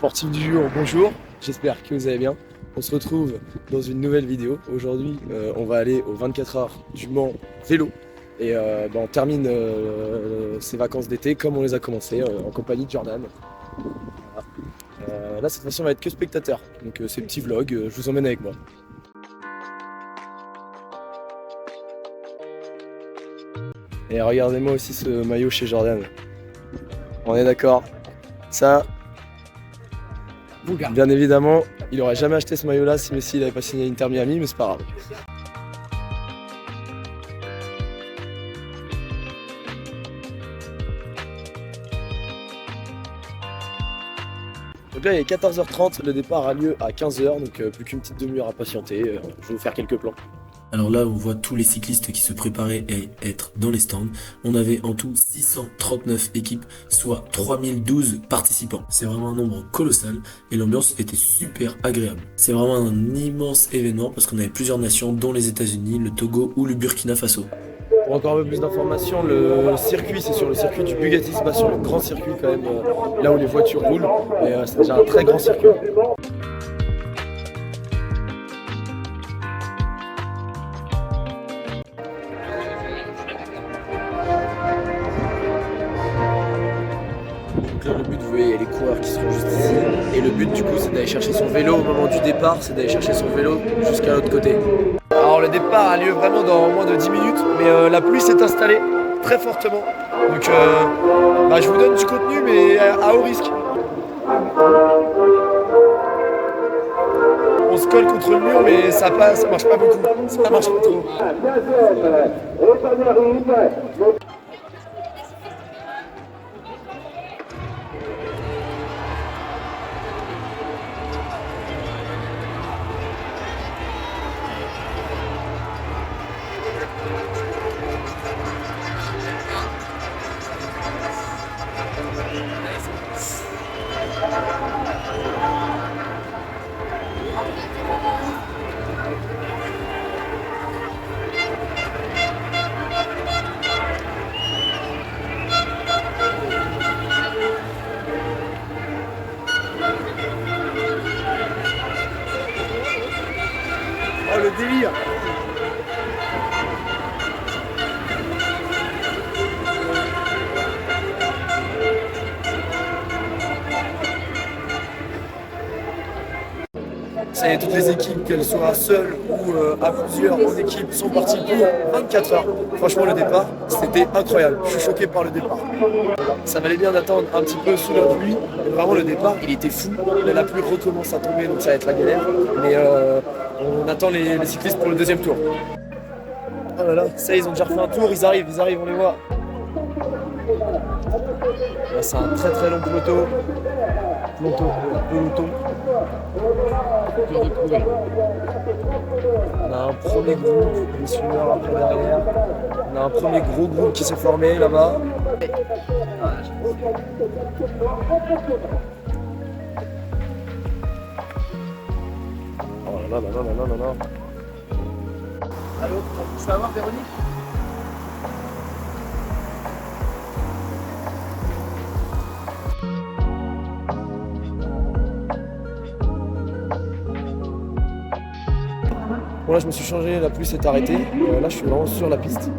sportifs du jour, bonjour, j'espère que vous allez bien. On se retrouve dans une nouvelle vidéo. Aujourd'hui, on va aller aux 24 heures du Mans vélo et on termine ces vacances d'été comme on les a commencées en compagnie de Jordan. Voilà. Là, cette fois-ci, on va être que spectateurs. Donc, ces petits vlogs, je vous emmène avec moi. Et regardez-moi aussi ce maillot chez Jordan. On est d'accord. Ça, bien évidemment, il aurait jamais acheté ce maillot-là si Messi n'avait pas signé Inter Miami, mais c'est pas grave. Donc là, il est 14h30, le départ a lieu à 15h, donc plus qu'une petite demi-heure à patienter. Je vais vous faire quelques plans. Alors là, on voit tous les cyclistes qui se préparaient à être dans les stands. On avait en tout 639 équipes, soit 3012 participants. C'est vraiment un nombre colossal et l'ambiance était super agréable. C'est vraiment un immense événement parce qu'on avait plusieurs nations, dont les États-Unis, le Togo ou le Burkina Faso. Pour encore un peu plus d'informations, le circuit, c'est sur le circuit du Bugatti, c'est pas sur le grand circuit quand même, là où les voitures roulent. Mais c'est déjà un très grand circuit. Donc là, le but, vous voyez, il y a les coureurs qui seront juste ici. Et le but, du coup, c'est d'aller chercher son vélo au moment du départ, c'est d'aller chercher son vélo jusqu'à l'autre côté. Alors, le départ a lieu vraiment dans moins de 10 minutes, mais la pluie s'est installée très fortement. Donc, je vous donne du contenu, mais à haut risque. On se colle contre le mur, mais ça passe, ça marche pas beaucoup. Ça marche pas trop. Oh le délire! C'est toutes les équipes, qu'elles soient seules ou à plusieurs en équipe, sont parties pour 24 heures. Franchement, le départ, c'était incroyable. Je suis choqué par le départ. Ça valait bien d'attendre un petit peu sous la pluie. Mais vraiment, le départ, il était fou. Là, la pluie recommence à tomber, donc ça va être la galère. Mais on attend les cyclistes pour le deuxième tour. Oh là là, ça, ils ont déjà refait un tour. Ils arrivent, on les voit. Là, c'est un très très long peloton. On a un premier groupe, les suiveurs après derrière. On a un premier gros groupe qui s'est formé là-bas. Oh là là là là là là. Allô, je peux avoir Véronique ? Bon là je me suis changé, la pluie s'est arrêtée, là je suis vraiment sur la piste.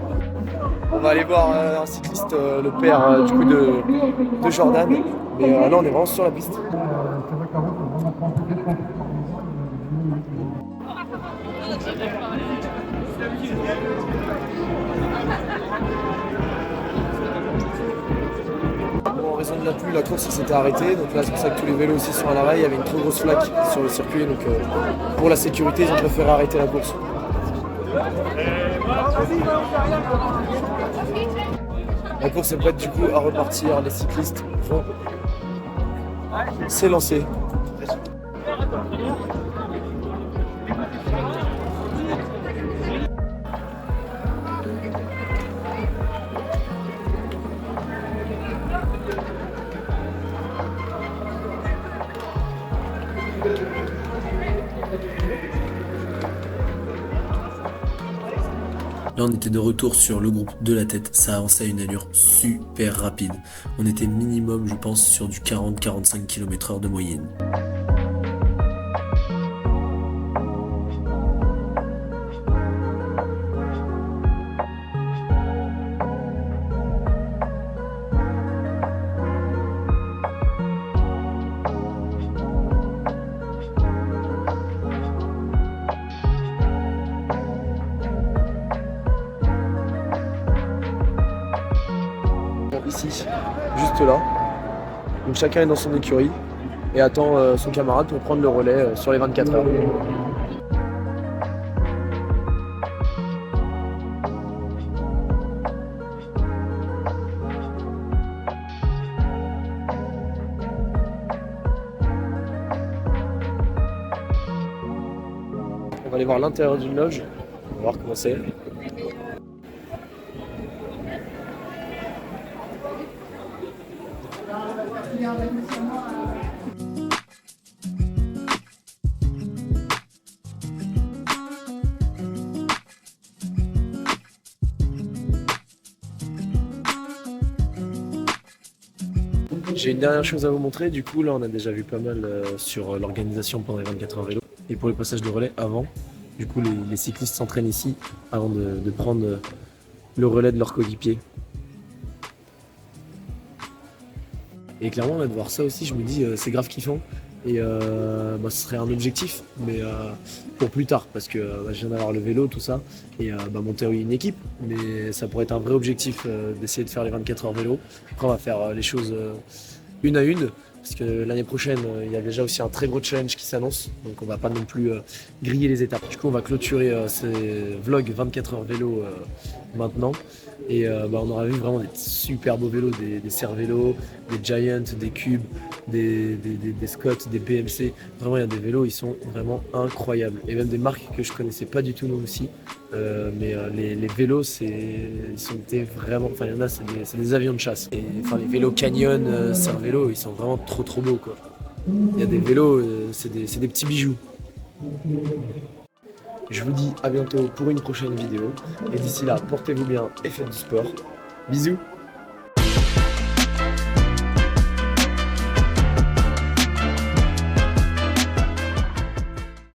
On va aller voir un cycliste, le père du coup de Jordan, mais là on est vraiment sur la piste. En raison de la pluie, la course s'était arrêtée, donc là c'est pour ça que tous les vélos aussi sont à l'arrêt. Il y avait une trop grosse flaque sur le circuit, donc pour la sécurité ils ont préféré arrêter la course. La course est prête du coup à repartir, les cyclistes vont s'élancer. Là, on était de retour sur le groupe de la tête. Ça avançait à une allure super rapide. On était minimum, je pense, sur du 40-45 km/h de moyenne. Ici, juste là. Donc chacun est dans son écurie et attend son camarade pour prendre le relais sur les 24 heures. On va aller voir l'intérieur d'une loge, on va voir comment c'est. J'ai une dernière chose à vous montrer, du coup là on a déjà vu pas mal sur l'organisation pendant les 24 heures vélo et pour les passages de relais avant. Du coup les cyclistes s'entraînent ici avant de prendre le relais de leur coéquipier. Et clairement là de voir ça aussi je me dis c'est grave kiffant et ce serait un objectif mais pour plus tard parce que je viens d'avoir le vélo tout ça et monter une équipe mais ça pourrait être un vrai objectif d'essayer de faire les 24 heures vélo. Après on va faire les choses une à une parce que l'année prochaine il y a déjà aussi un très gros challenge qui s'annonce donc on va pas non plus griller les étapes. Du coup on va clôturer ces vlogs 24 heures vélo maintenant et on aura vu vraiment des super beaux vélos, des Cervélo, des Giant, des Cube, des Scott, des BMC. Vraiment il y a des vélos, ils sont vraiment incroyables et même des marques que je connaissais pas du tout nous aussi. Les vélos ils sont vraiment, enfin il y en a c'est des avions de chasse. Et enfin les vélos Canyon, Cervélo, ils sont vraiment trop beaux quoi. Il y a des vélos, c'est des petits bijoux. Je vous dis à bientôt pour une prochaine vidéo et d'ici là portez-vous bien et faites du sport. Bisous.